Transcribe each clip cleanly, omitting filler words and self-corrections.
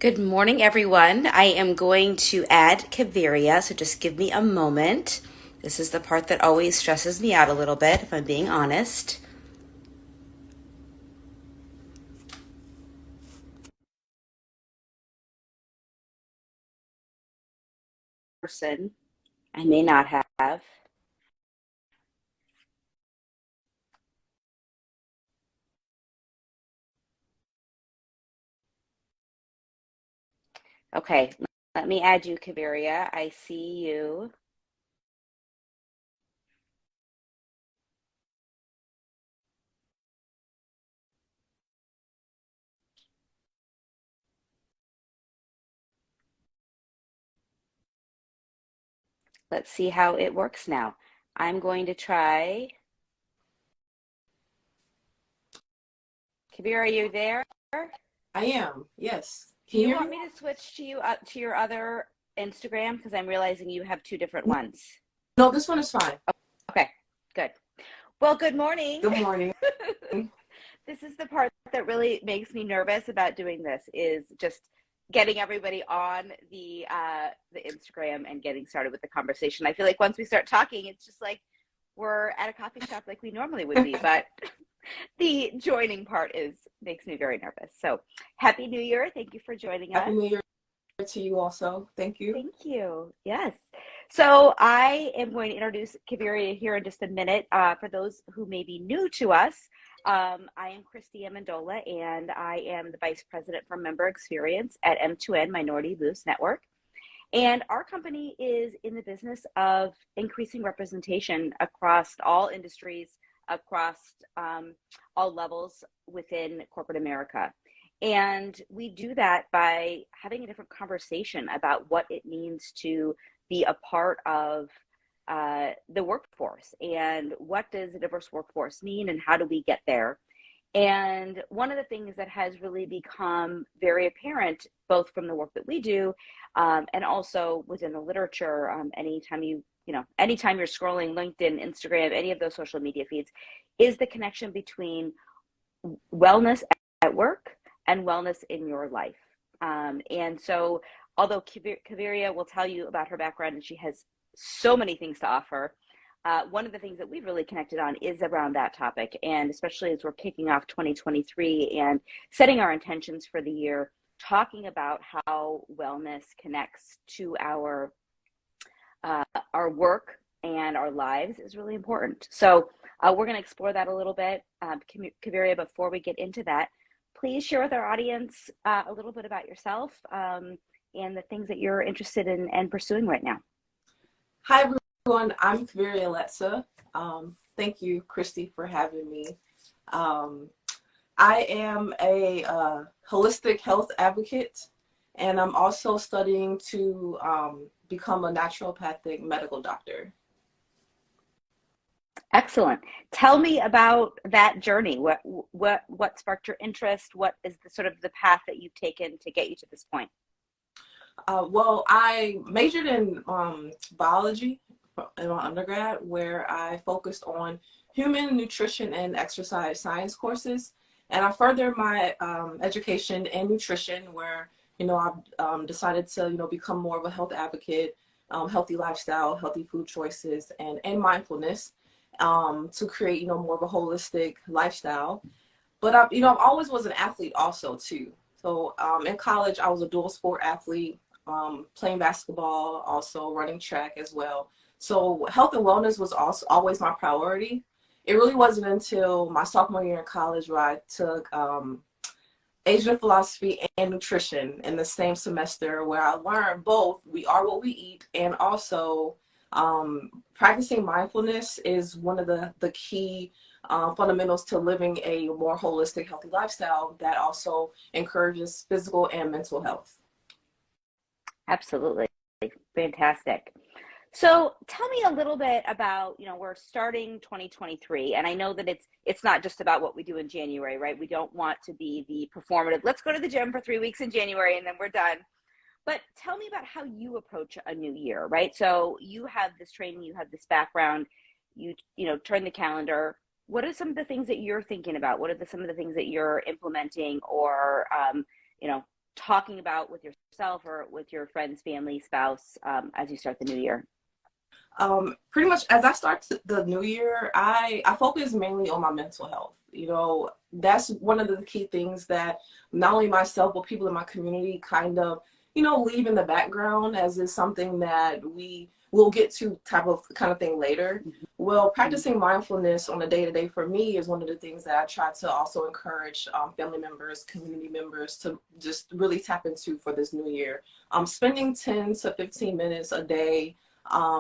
Good morning, everyone. I am going to add Kaveria, so just give me a moment. This is the part that always stresses me out a little bit, if I'm being honest. Person I may not have. Okay, let me add you, Kaveria. I see you. Let's see how it works now. I'm going to try. Kaveria, are you there? I am, yes. Do Can you you hear want me? me to switch to you to your other Instagram? Because I'm realizing you have two different ones. No, this one is fine. Okay, good. Well, good morning. Good morning. This is the part that really makes me nervous about doing this is just getting everybody on the Instagram and getting started with the conversation. I feel like once we start talking, it's just like we're at a coffee shop like we normally would be, but the joining part is makes me very nervous. So happy New Year. Thank you for joining Happy us. New Year to you also. Thank you. Thank you. Yes. So I am going to introduce Kaveria here in just a minute. For those who may be new to us, I am Kristi Amendola, and I am the Vice President for Member Experience at M2N Minority Boost Network. And our company is in the business of increasing representation across all industries, across all levels within corporate America. And we do that by having a different conversation about what it means to be a part of the workforce and what does a diverse workforce mean and how do we get there. And one of the things that has really become very apparent, both from the work that we do and also within the literature, anytime you're scrolling LinkedIn, Instagram, any of those social media feeds, is the connection between wellness at work and wellness in your life. And so, although Kaveria will tell you about her background and she has so many things to offer, one of the things that we've really connected on is around that topic. And especially as we're kicking off 2023 and setting our intentions for the year, talking about how wellness connects to our work and our lives is really important. So we're going to explore that a little bit. Kaveria, before we get into that, please share with our audience a little bit about yourself and the things that you're interested in and pursuing right now. Hi, everyone. I'm Kaveria Lezza. Thank you, Kristi, for having me. I am a holistic health advocate, and I'm also studying to become a naturopathic medical doctor. Excellent. Tell me about that journey. What sparked your interest? What is the sort of the path that you've taken to get you to this point? Well, I majored in biology in my undergrad, where I focused on human nutrition and exercise science courses. And I furthered my education in nutrition, where I decided to become more of a health advocate, healthy lifestyle, healthy food choices, and mindfulness to create more of a holistic lifestyle. But I've always was an athlete also too. So in college, I was a dual sport athlete, playing basketball, also running track as well. So health and wellness was also always my priority. It really wasn't until my sophomore year in college where I took Asian philosophy and nutrition in the same semester, where I learned both we are what we eat, and also practicing mindfulness is one of the key fundamentals to living a more holistic, healthy lifestyle that also encourages physical and mental health. Absolutely. Fantastic. So tell me a little bit about, we're starting 2023, and I know that it's not just about what we do in January, right? We don't want to be the performative, let's go to the gym for 3 weeks in January and then we're done. But tell me about how you approach a new year, right? So you have this training, you have this background, you turn the calendar. What are some of the things that you're thinking about? What are some of the things that you're implementing or, talking about with yourself or with your friends, family, spouse, as you start the new year? Pretty much as I start the new year, I focus mainly on my mental health. You know, that's one of the key things that not only myself, but people in my community kind of, leave in the background, as is something that we will get to kind of thing later. Well, practicing mindfulness on a day-to-day for me is one of the things that I try to also encourage family members, community members to just really tap into for this new year. Spending 10 to 15 minutes a day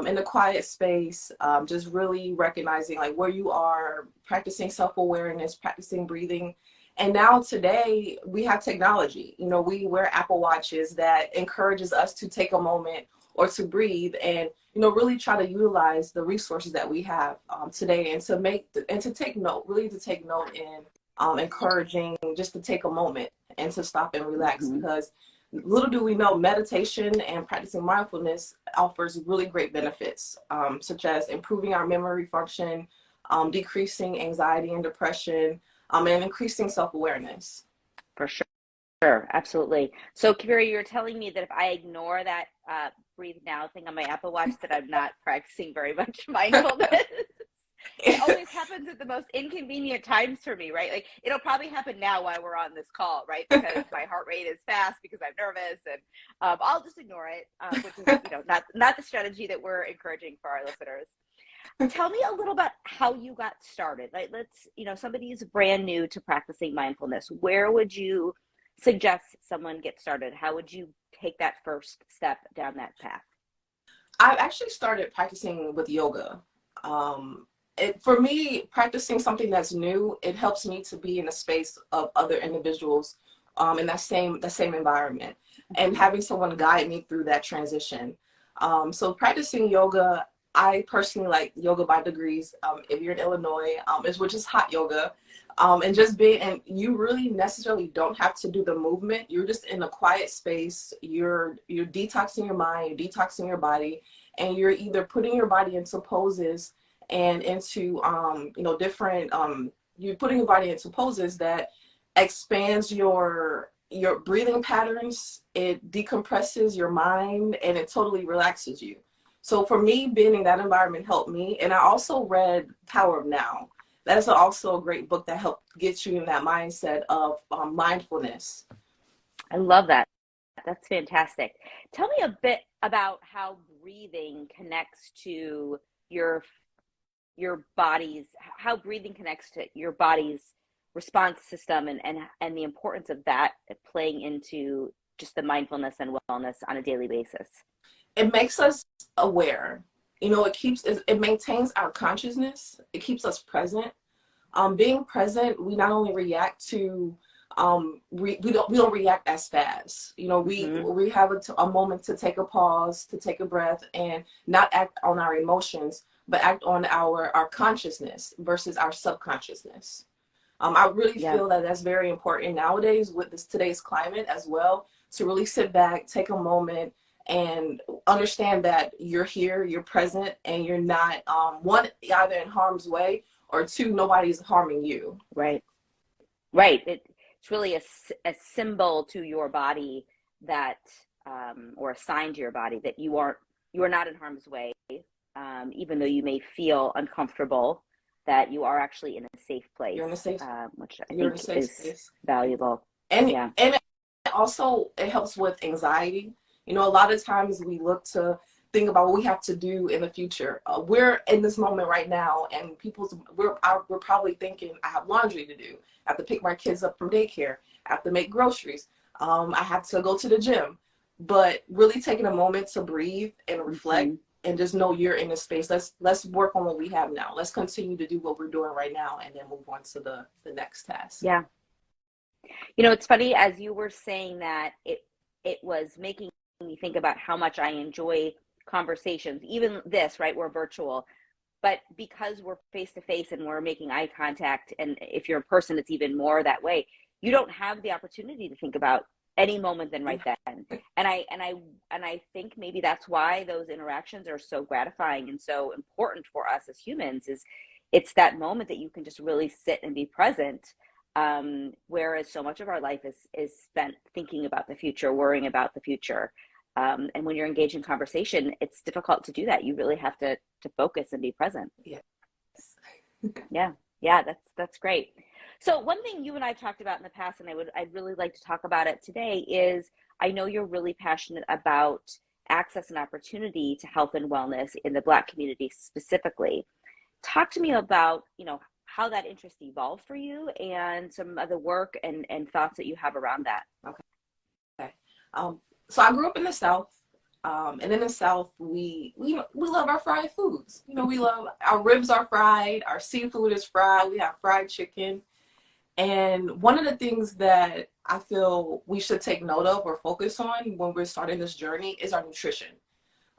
in a quiet space, just really recognizing like where you are, practicing self-awareness, practicing breathing. And now today we have technology. We wear Apple Watches that encourages us to take a moment or to breathe and, really try to utilize the resources that we have today and to take note, really to take note in encouraging just to take a moment and to stop and relax, because little do we know, meditation and practicing mindfulness offers really great benefits, such as improving our memory function, decreasing anxiety and depression, and increasing self-awareness. For sure. Sure, absolutely. So, Kaveria, you're telling me that if I ignore that breathe now thing on my Apple Watch, that I'm not practicing very much mindfulness. It always happens at the most inconvenient times for me, right? Like it'll probably happen now while we're on this call, right? Because my heart rate is fast because I'm nervous, and I'll just ignore it, which is not the strategy that we're encouraging for our listeners. Tell me a little about how you got started. Like, somebody's brand new to practicing mindfulness. Where would you suggest someone get started? How would you take that first step down that path? I've actually started practicing with yoga. For me, practicing something that's new, it helps me to be in a space of other individuals in that same environment, and having someone guide me through that transition. So practicing yoga, I personally like yoga by degrees. If you're in Illinois, which is hot yoga. And just and you really necessarily don't have to do the movement. You're just in a quiet space. You're detoxing your mind, you're detoxing your body, and you're either putting your body into poses and into different you're putting your body into poses that expands your breathing patterns. It decompresses your mind and it totally relaxes you. So for me, being in that environment helped me. And I also read Power of Now. That is also a great book that helped get you in that mindset of mindfulness. I love that. That's fantastic. Tell me a bit about how breathing connects to your body's, how breathing connects to your body's response system, and the importance of that playing into just the mindfulness and wellness on a daily basis. It makes us aware. It maintains our consciousness. It keeps us present. Being present, we not only react to, we don't react as fast. We have a moment to take a pause, to take a breath, and not act on our emotions, but act on our consciousness versus our subconsciousness. I really feel that that's very important nowadays with today's climate as well, to really sit back, take a moment, and understand that you're here, you're present, and you're not, one, either in harm's way, or two, nobody's harming you. Right. It's really a symbol to your body that, or a sign to your body that you are not in harm's way, even though you may feel uncomfortable, that you are actually in a safe place. You're in a safe, which I think is space. Valuable. And also it helps with anxiety. A lot of times we look to think about what we have to do in the future. We're in this moment right now, and we're probably thinking, I have laundry to do. I have to pick my kids up from daycare. I have to make groceries. I have to go to the gym. But really taking a moment to breathe and reflect, and just know you're in a space. Let's work on what we have now. Let's continue to do what we're doing right now, and then move on to the next task. Yeah. It's funny, as you were saying that, it was making me think about how much I enjoy conversations, even this, right? We're virtual, but because we're face to face and we're making eye contact, and if you're a person, it's even more that way. You don't have the opportunity to think about any moment than right then. And I think maybe that's why those interactions are so gratifying and so important for us as humans. Is it's that moment that you can just really sit and be present. Whereas so much of our life is spent thinking about the future, worrying about the future. And when you're engaged in conversation, it's difficult to do that. You really have to focus and be present. Yes. Yeah, that's great. So one thing you and I talked about in the past, and I'd really like to talk about it today, is I know you're really passionate about access and opportunity to health and wellness in the Black community specifically. Talk to me about, how that interest evolved for you and some of the work and thoughts that you have around that. Okay. So I grew up in the South. And in the South, we love our fried foods. We love our ribs are fried, our seafood is fried, we have fried chicken. And one of the things that I feel we should take note of or focus on when we're starting this journey is our nutrition.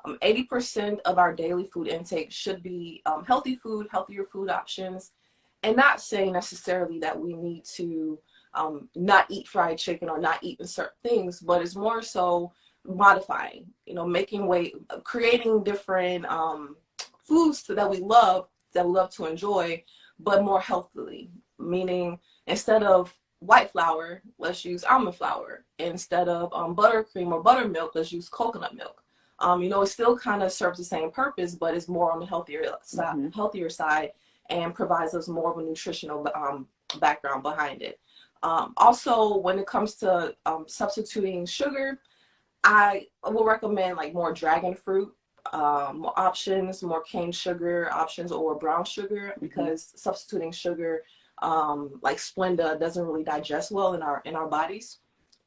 80% of our daily food intake should be healthy food, healthier food options, and not saying necessarily that we need to not eat fried chicken or not eat certain things, but it's more so modifying, creating different foods that we love to enjoy, but more healthily. Meaning, instead of white flour, let's use almond flour. Instead of buttercream or buttermilk, let's use coconut milk. It still kind of serves the same purpose, but it's more on the healthier side, and provides us more of a nutritional background behind it. Also, when it comes to substituting sugar, I will recommend more dragon fruit options, more cane sugar options, or brown sugar, because substituting sugar like Splenda doesn't really digest well in our bodies.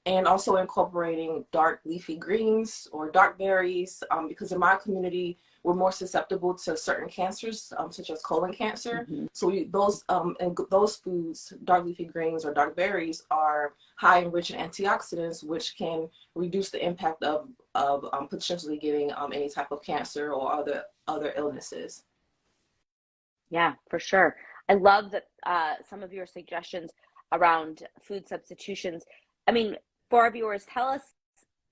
And also incorporating dark leafy greens or dark berries, because in my community we're more susceptible to certain cancers, such as colon cancer. So those foods, dark leafy greens or dark berries, are high in rich in antioxidants, which can reduce the impact of potentially getting any type of cancer or other illnesses. Yeah, for sure. I love that some of your suggestions around food substitutions. I mean, for our viewers, tell us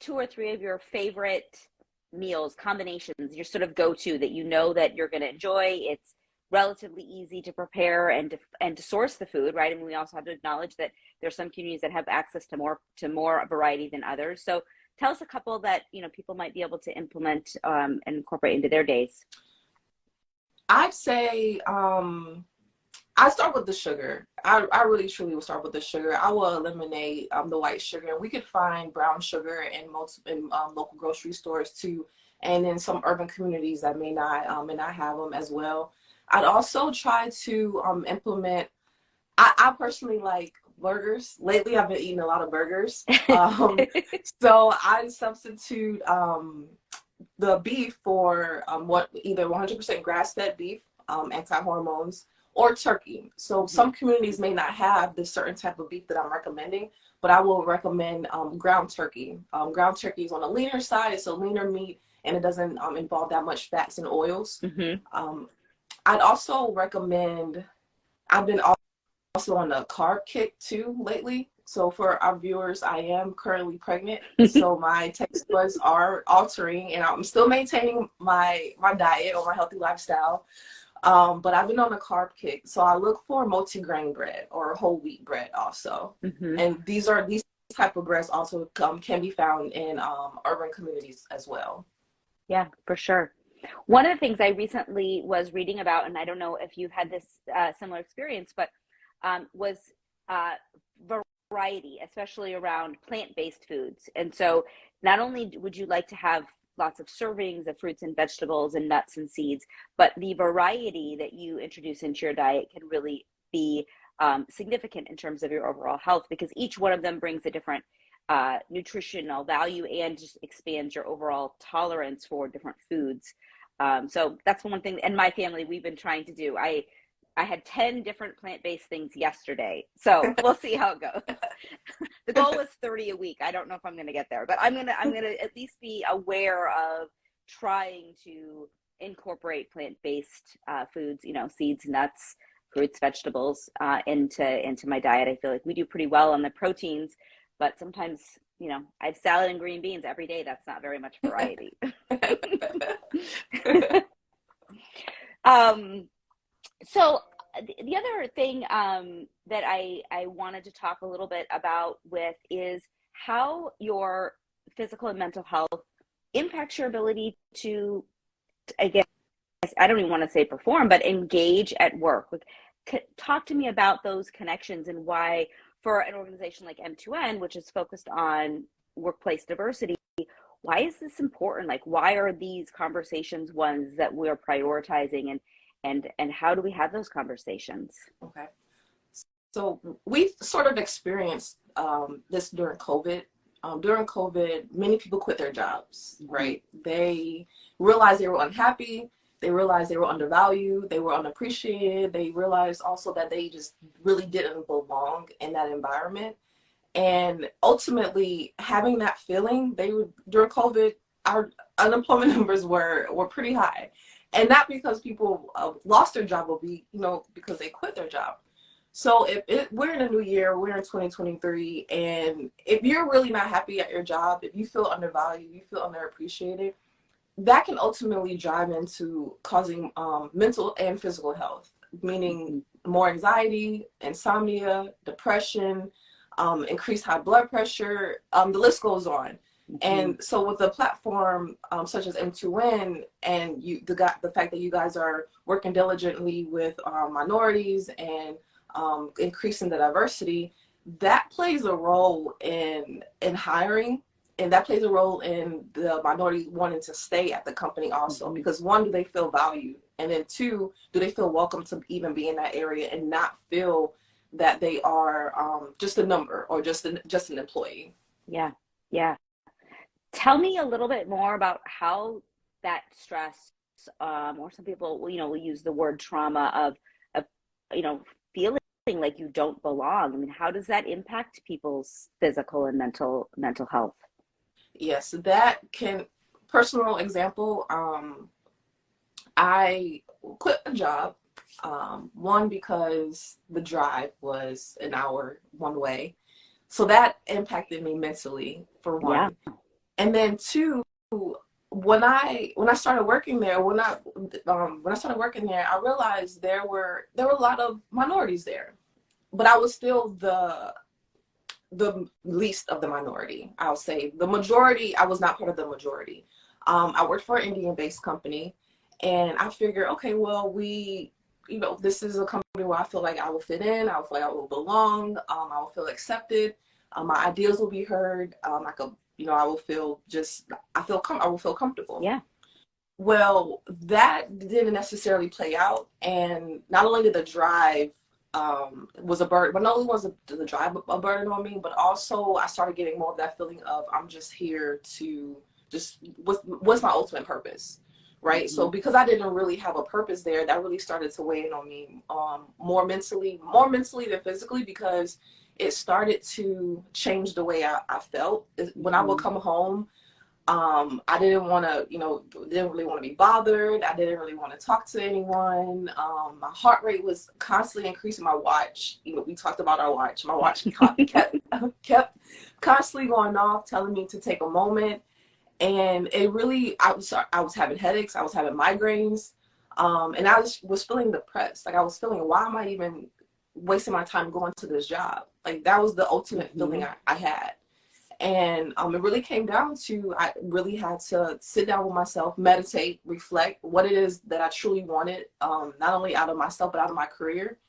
2 or 3 of your favorite meals, combinations, your sort of go-to that that you're going to enjoy. It's relatively easy to prepare and to source the food, right? And we also have to acknowledge that there's some communities that have access to more variety than others. So tell us a couple that people might be able to implement and incorporate into their days. I'd say I start with the sugar. I really truly will start with the sugar. I will eliminate the white sugar. And we could find brown sugar in local grocery stores too, and in some urban communities that may not have them as well. I'd also try to implement. I personally like burgers. Lately, I've been eating a lot of burgers. So I substitute the beef for either 100% grass-fed beef, anti-hormones, or turkey. So some communities may not have this certain type of beef that I'm recommending, but I will recommend ground turkey. Ground turkey is on the leaner side. It's a leaner meat, and it doesn't involve that much fats and oils. I'd also recommend, I've been also on a carb kick too lately. So for our viewers, I am currently pregnant. So my taste buds are altering, and I'm still maintaining my diet or my healthy lifestyle. But I've been on a carb kick. So I look for multi-grain bread or whole wheat bread also. And these type of breads also can be found in urban communities as well. Yeah, for sure. One of the things I recently was reading about, and I don't know if you've had this similar experience, but was variety, especially around plant-based foods. And so not only would you like to have lots of servings of fruits and vegetables and nuts and seeds, but the variety that you introduce into your diet can really be significant in terms of your overall health, because each one of them brings a different nutritional value and just expands your overall tolerance for different foods. So that's one thing. And my family, we've been trying to do. I had 10 different plant-based things yesterday. So we'll see how it goes. The goal was 30 a week. I don't know if I'm going to get there, but I'm going to at least be aware of trying to incorporate plant-based foods, seeds, nuts, fruits, vegetables, into my diet. I feel like we do pretty well on the proteins, but sometimes, I have salad and green beans every day. That's not very much variety. So the other thing that I wanted to talk a little bit about with is how your physical and mental health impacts your ability to, I guess, I don't even want to say perform, but engage at work. Like, talk to me about those connections and why, for an organization like M2N, which is focused on workplace diversity, why is this important? Like, why are these conversations ones that we're prioritizing, and how do we have those conversations? Okay. So we sort of experienced this during COVID. During COVID, many people quit their jobs, right? They realized they were unhappy. They realized they were undervalued. They were unappreciated. They realized also that they just really didn't belong in that environment. And ultimately, having that feeling, during COVID, our unemployment numbers were pretty high, and not because people lost their job, but because they quit their job. So we're in a new year, we're in 2023, and if you're really not happy at your job, if you feel undervalued, you feel underappreciated, that can ultimately drive into causing mental and physical health, meaning more anxiety, insomnia, depression, increased high blood pressure, the list goes on. And so with a platform such as M2N, and the fact that you guys are working diligently with minorities and increasing the diversity, that plays a role in hiring, and that plays a role in the minority wanting to stay at the company also, because one, do they feel valued? And then two, do they feel welcome to even be in that area and not feel that they are just a number or just an employee? Yeah, yeah. Tell me a little bit more about how that stress, or some people, will use the word trauma of feeling like you don't belong. I mean, how does that impact people's physical and mental health? Yes, that can, personal example, I quit a job, one, because the drive was an hour one way. So that impacted me mentally, for one. Yeah. And then two, when I started working there, I realized there were a lot of minorities there, but I was still the least of the minority. I'll say the majority. I was not part of the majority. I worked for an Indian-based company, and I figured, okay, well, this is a company where I feel like I will fit in. I will feel like I will belong. I will feel accepted. My ideas will be heard. I will feel I will feel comfortable. Yeah. Well, that didn't necessarily play out, and not only did the drive was a burden, but not only was the drive a burden on me, but also I started getting more of that feeling of, I'm just here to what's my ultimate purpose, right? So because I didn't really have a purpose there, that really started to weigh in on me, more mentally than physically, because it started to change the way I felt. When I would come home, I didn't really want to be bothered. I didn't really want to talk to anyone. My heart rate was constantly increasing. My watch, we talked about our watch. My watch kept constantly going off, telling me to take a moment. And it really, I was having headaches. I was having migraines. And I was feeling depressed. Like, I was feeling, why am I even wasting my time going to this job? Like, that was the ultimate feeling I had. And it really came down to, I really had to sit down with myself, meditate, reflect what it is that I truly wanted, not only out of myself, but out of my career.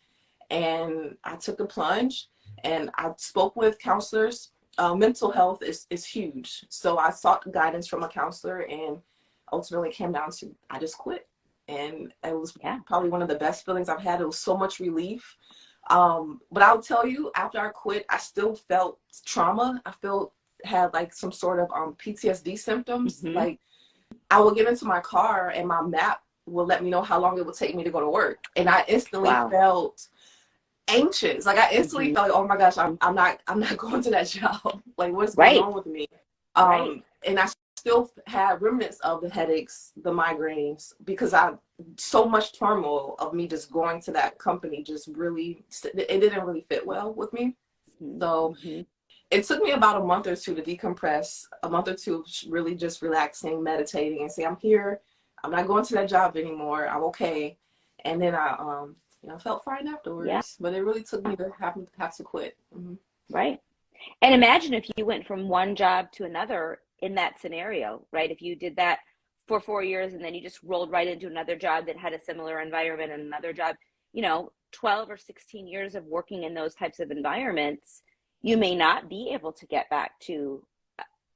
And I took the plunge, and I spoke with counselors. Mental health is huge. So I sought guidance from a counselor, and ultimately came down to, I just quit. And it was probably one of the best feelings I've had. It was so much relief. But I'll tell you, after I quit, I still felt trauma. Had like some sort of PTSD symptoms. Like, I would get into my car and my map would let me know how long it would take me to go to work. And I instantly felt anxious. Like, I instantly felt like, oh my gosh, I'm not going to that job. Like, what's going on with me? And I still had remnants of the headaches, the migraines, because so much turmoil of me just going to that company just really, it didn't really fit well with me. So it took me about a month or two to decompress, a month or two of really just relaxing, meditating, and say, I'm here. I'm not going to that job anymore. I'm okay. And then I You know, I felt fine Yeah. afterwards, but it really took me to have to quit. Right. And imagine if you went from one job to another in that scenario, right? If you did that for 4 years and then you just rolled right into another job that had a similar environment and another job, 12 or 16 years of working in those types of environments, you may not be able to get back to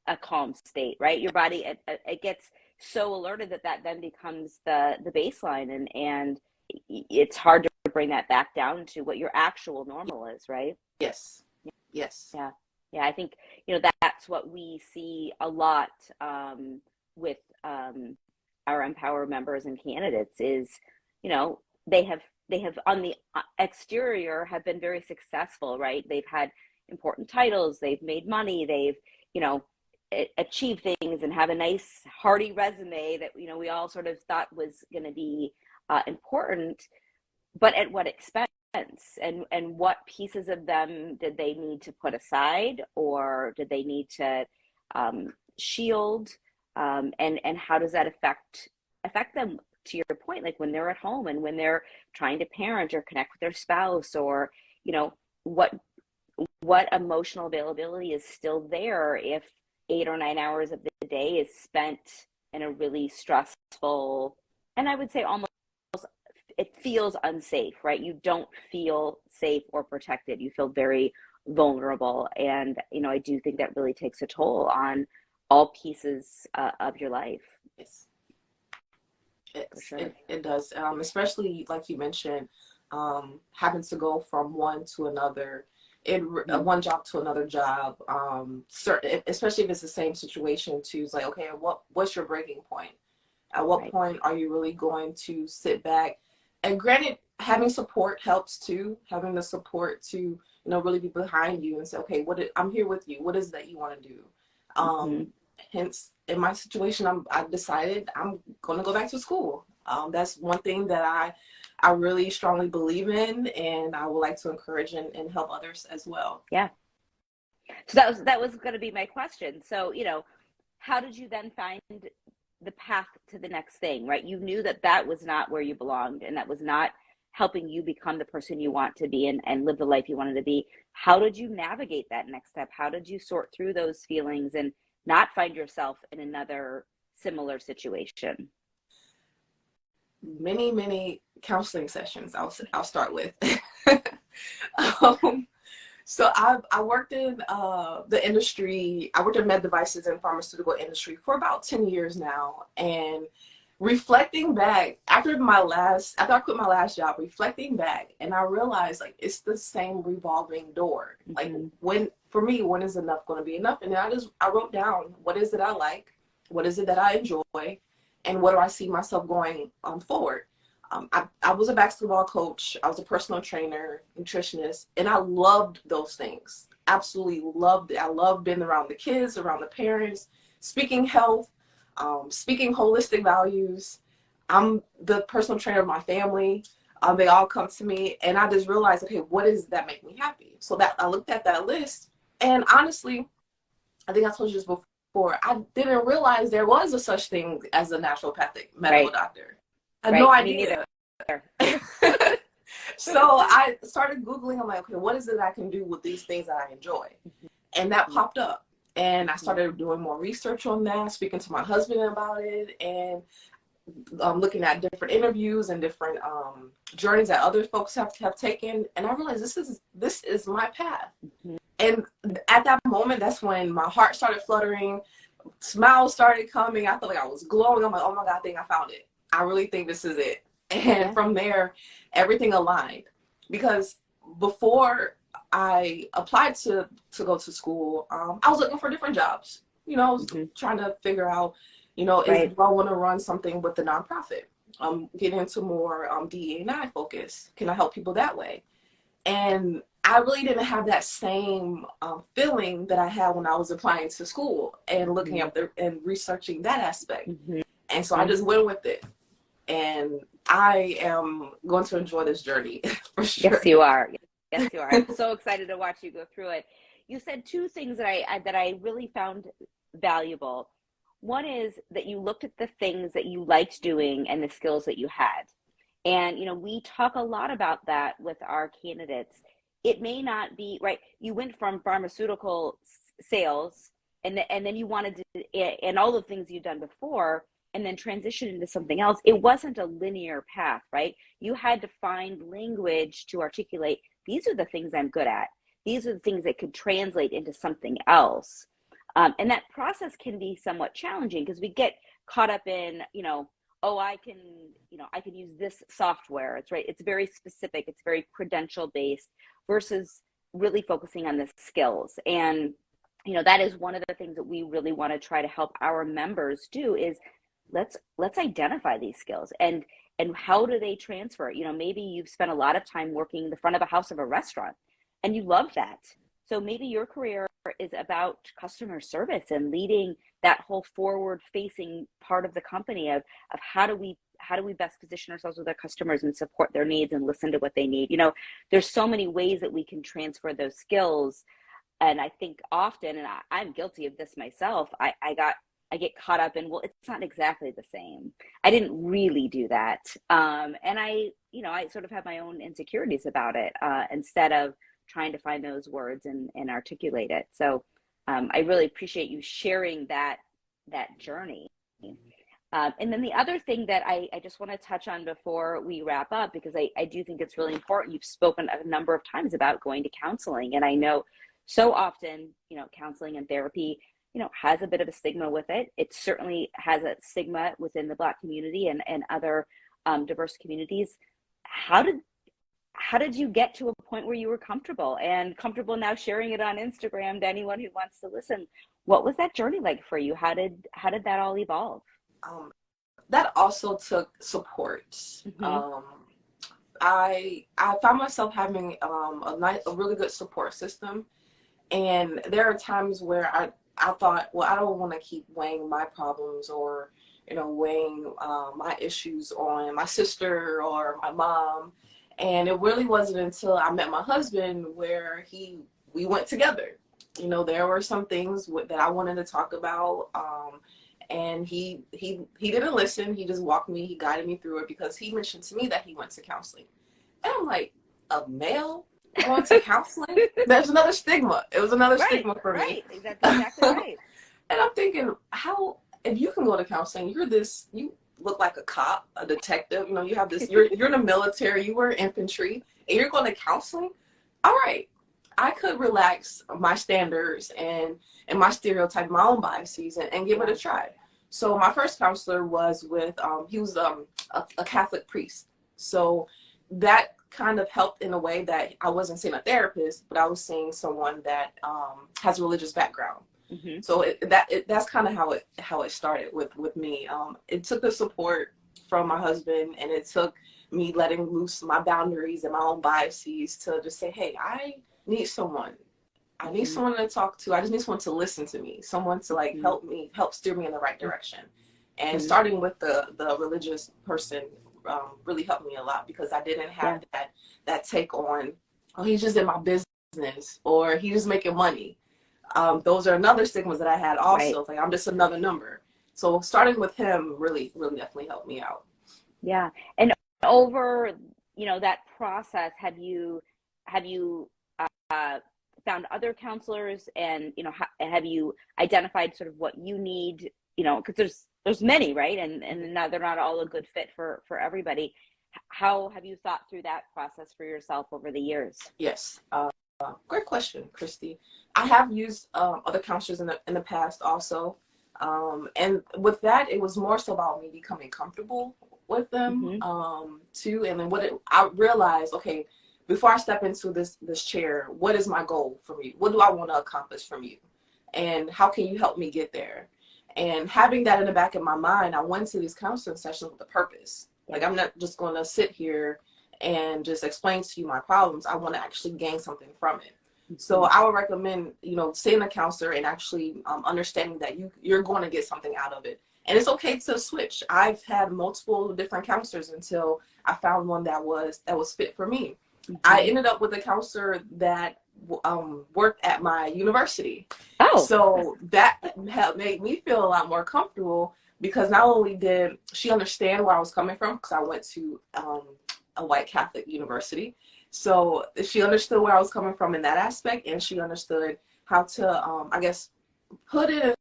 a calm state, right? Your body, it gets so alerted that then becomes the baseline, and it's hard to bring that back down to what your actual normal is, right? Yes. Yes. Yeah. Yeah. I think, that's what we see a lot with our Empower members and candidates is, they have on the exterior have been very successful, right? They've had important titles, they've made money, they've, achieved things and have a nice hearty resume that, we all sort of thought was going to be important, but at what expense? And what pieces of them did they need to put aside, or did they need to shield, and how does that affect them, to your point, like when they're at home and when they're trying to parent or connect with their spouse, or what emotional availability is still there if 8 or 9 hours of the day is spent in a really stressful, and I would say almost, it feels unsafe, right? You don't feel safe or protected. You feel very vulnerable. And, I do think that really takes a toll on all pieces of your life. Yes. For sure. It does. Especially like you mentioned, having to go from one to another, one job to another job, especially if it's the same situation too. It's like, okay, what's your breaking point? At what Right. point are you really going to sit back? And granted, having support helps too. Having the support to, really be behind you and say, okay, I'm here with you. What is that you want to do? Hence, in my situation, I decided I'm going to go back to school. That's one thing that I really strongly believe in, and I would like to encourage and help others as well. Yeah. So that was going to be my question. So, how did you then find the path to the next thing, right? You knew that was not where you belonged, and that was not helping you become the person you want to be and live the life you wanted to be. How did you navigate that next step? How did you sort through those feelings and not find yourself in another similar situation? Many counseling sessions. I'll start with. So I worked in the industry. I worked in med devices and pharmaceutical industry for about 10 years now. And reflecting back, after I quit my last job, reflecting back, and I realized like it's the same revolving door. Like when is enough going to be enough? And then I wrote down, what is it I like? What is it that I enjoy? And what do I see myself going forward? I was a basketball coach. I was a personal trainer, nutritionist, and I loved those things. Absolutely loved it. I loved being around the kids, around the parents, speaking health, speaking holistic values. I'm the personal trainer of my family. They all come to me, and I just realized, okay, what does that make me happy? So that I looked at that list, and honestly, I think I told you this before, I didn't realize there was a such thing as a naturopathic medical doctor. I had no idea. So I started Googling. I'm like, okay, what is it I can do with these things that I enjoy? And that popped up. And I started doing more research on that, speaking to my husband about it, and looking at different interviews and different journeys that other folks have taken. And I realized this is my path. And at that moment, that's when my heart started fluttering, smiles started coming. I felt like I was glowing. I'm like, oh my God, I think I found it. I really think this is it. And from there, everything aligned. Because before I applied to go to school, I was looking for different jobs. I was trying to figure out, do I want to run something with the nonprofit? Get into more DE&I focus. Can I help people that way? And I really didn't have that same feeling that I had when I was applying to school and looking up and researching that aspect. And so I just went with it. And I am going to enjoy this journey for sure. Yes, you are. Yes, you are. I'm so excited to watch you go through it. You said two things that I really found valuable. One is that you looked at the things that you liked doing and the skills that you had. And, we talk a lot about that with our candidates. It may not be, right? You went from pharmaceutical sales and then you wanted to, and all the things you've done before, and then transition into something else. It wasn't a linear path, right? You had to find language to articulate, these are the things I'm good at. These are the things that could translate into something else. And that process can be somewhat challenging because we get caught up in, oh, I can use this software. It's very specific. It's very credential based versus really focusing on the skills. And, that is one of the things that we really want to try to help our members do is let's identify these skills and how do they transfer? Maybe you've spent a lot of time working in the front of a house of a restaurant and you love that. So maybe your career is about customer service and leading that whole forward facing part of the company of how do we best position ourselves with our customers and support their needs and listen to what they need. There's so many ways that we can transfer those skills. And I think often, and I'm guilty of this myself, I get caught up in, well, it's not exactly the same. I didn't really do that. And I sort of have my own insecurities about it instead of trying to find those words and articulate it. So I really appreciate you sharing that journey. And then the other thing that I just want to touch on before we wrap up, because I do think it's really important. You've spoken a number of times about going to counseling. And I know so often, counseling and therapy, has a bit of a stigma with it. It certainly has a stigma within the Black community and other diverse communities. How did you get to a point where you were comfortable now sharing it on Instagram to anyone who wants to listen? What was that journey like for you? How did that all evolve? That also took support. Mm-hmm. I found myself having a really good support system. And there are times where I thought, well, I don't want to keep weighing my problems or, weighing my issues on my sister or my mom. And it really wasn't until I met my husband where we went together. There were some things that I wanted to talk about. And he didn't listen. He just walked me. He guided me through it because he mentioned to me that he went to counseling. And I'm like, a male going to counseling? There's another stigma. It was another stigma for me. Right. That's exactly right. And I'm thinking, if you can go to counseling, you look like a cop, a detective, you have this, you're in the military, you were infantry, and you're going to counseling? All right. I could relax my standards and my stereotype, my own biases, and give it a try. So my first counselor was he was a Catholic priest. So that kind of helped in a way that I wasn't seeing a therapist, but I was seeing someone that has a religious background. Mm-hmm. So that's kind of how it started with me. It took the support from my husband, and it took me letting loose my boundaries and my own biases to just say, hey, I need someone. I need someone to talk to. I just need someone to listen to me, someone to help steer me in the right direction. And starting with the religious person really helped me a lot because I didn't have that take on, oh, he's just in my business or he's just making money. Those are another stigmas that I had also. Right. It's like, I'm just another number. So starting with him really, really definitely helped me out. Yeah. And over, that process, have you found other counselors and, have you identified sort of what you need, because there's many, right? And now they're not all a good fit for everybody. How have you thought through that process for yourself over the years? Yes. Great question, Kristi. I have used other counselors in the past also. And with that, it was more so about me becoming comfortable with them too. And then I realized, okay, before I step into this chair, what is my goal from you? What do I want to accomplish from you? And how can you help me get there? And having that in the back of my mind, I went to these counseling sessions with a purpose. Like, I'm not just going to sit here and just explain to you my problems. I want to actually gain something from it. So I would recommend, seeing a counselor and actually understanding that you're going to get something out of it. And it's okay to switch. I've had multiple different counselors until I found one that was fit for me. I ended up with a counselor that worked at my university. Oh. So that made me feel a lot more comfortable because not only did she understand where I was coming from, because I went to a white Catholic university, so she understood where I was coming from in that aspect, and she understood how to, I guess, put it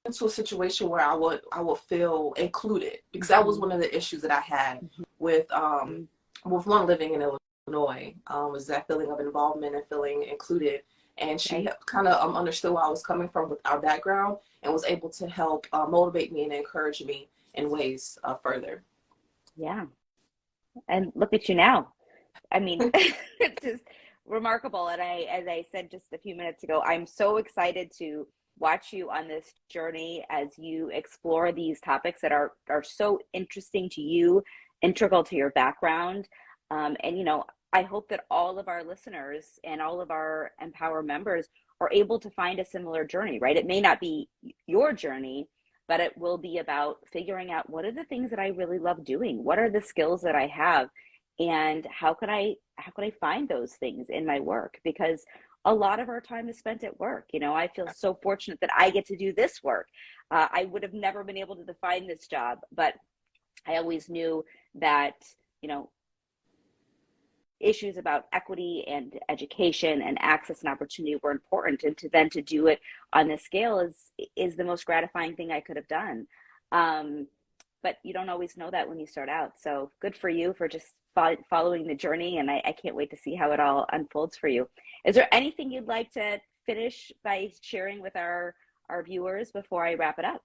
into a situation where I would feel included, because that was one of the issues that I had with one living in Illinois, was that feeling of involvement and feeling included. And she kind of understood where I was coming from with our background, and was able to help motivate me and encourage me in ways further. Yeah. And look at you now. I mean, it's just remarkable. And as I said just a few minutes ago, I'm so excited to watch you on this journey as you explore these topics that are so interesting to you, integral to your background. And, you know, I hope that all of our listeners and all of our Empower members are able to find a similar journey, right? It may not be your journey, but it will be about figuring out, what are the things that I really love doing? What are the skills that I have? And how could I find those things in my work? Because a lot of our time is spent at work. You know, I feel so fortunate that I get to do this work. I would have never been able to define this job, but I always knew that, you know, issues about equity and education and access and opportunity were important, and to do it on this scale is the most gratifying thing I could have done. But you don't always know that when you start out. So good for you for just following the journey, and I can't wait to see how it all unfolds for you. Is there anything you'd like to finish by sharing with our viewers before I wrap it up?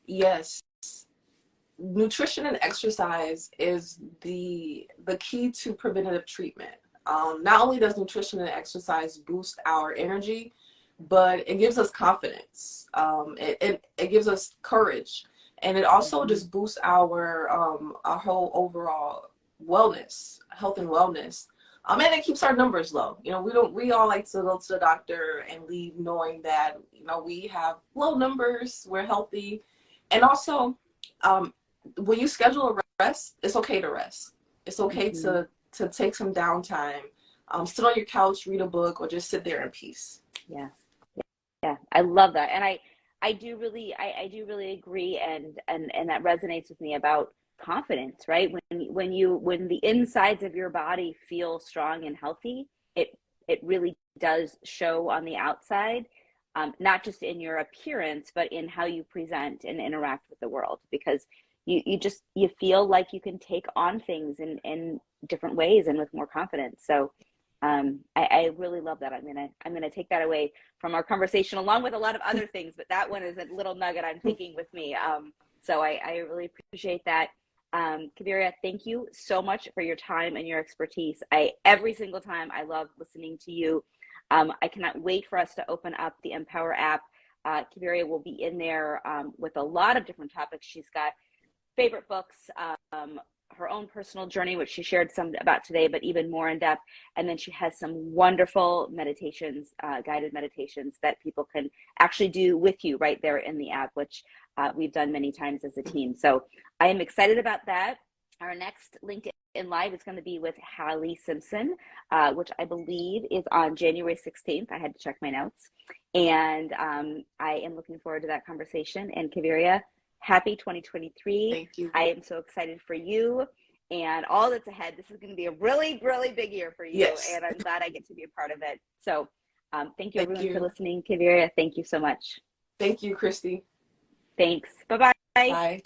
Yes. Nutrition and exercise is the key to preventative treatment. Not only does nutrition and exercise boost our energy, but it gives us confidence. It gives us courage, and it also just boosts our whole overall wellness, health and wellness. And it keeps our numbers low. You know, we all like to go to the doctor and leave knowing that, you know, we have low numbers, we're healthy. And also, when you schedule a rest, it's okay to rest. It's okay to take some downtime, sit on your couch, read a book, or just sit there in peace. Yeah. I love that. And I do really agree. And that resonates with me about confidence, right? When the insides of your body feel strong and healthy, it really does show on the outside, not just in your appearance, but in how you present and interact with the world, because you feel like you can take on things in different ways and with more confidence. So I really love that. I'm gonna take that away from our conversation, along with a lot of other things, but that one is a little nugget I'm taking with me. So I really appreciate that. Kaveria, thank you so much for your time and your expertise. Every single time I love listening to you. I cannot wait for us to open up the Empower app. Kaveria will be in there with a lot of different topics. She's got favorite books, her own personal journey, which she shared some about today, but even more in depth. And then she has some wonderful meditations, guided meditations that people can actually do with you right there in the app, which we've done many times as a team. So I am excited about that. Our next LinkedIn Live is going to be with Hallie Simpson, which I believe is on January 16th. I had to check my notes. And I am looking forward to that conversation. And Kaveria, happy 2023. Thank you. I am so excited for you and all that's ahead. This is going to be a really, really big year for you. Yes. And I'm glad I get to be a part of it. So thank you, everyone, for listening. Kaveria, thank you so much. Thank you, Kristi. Thanks. Bye-bye. Bye.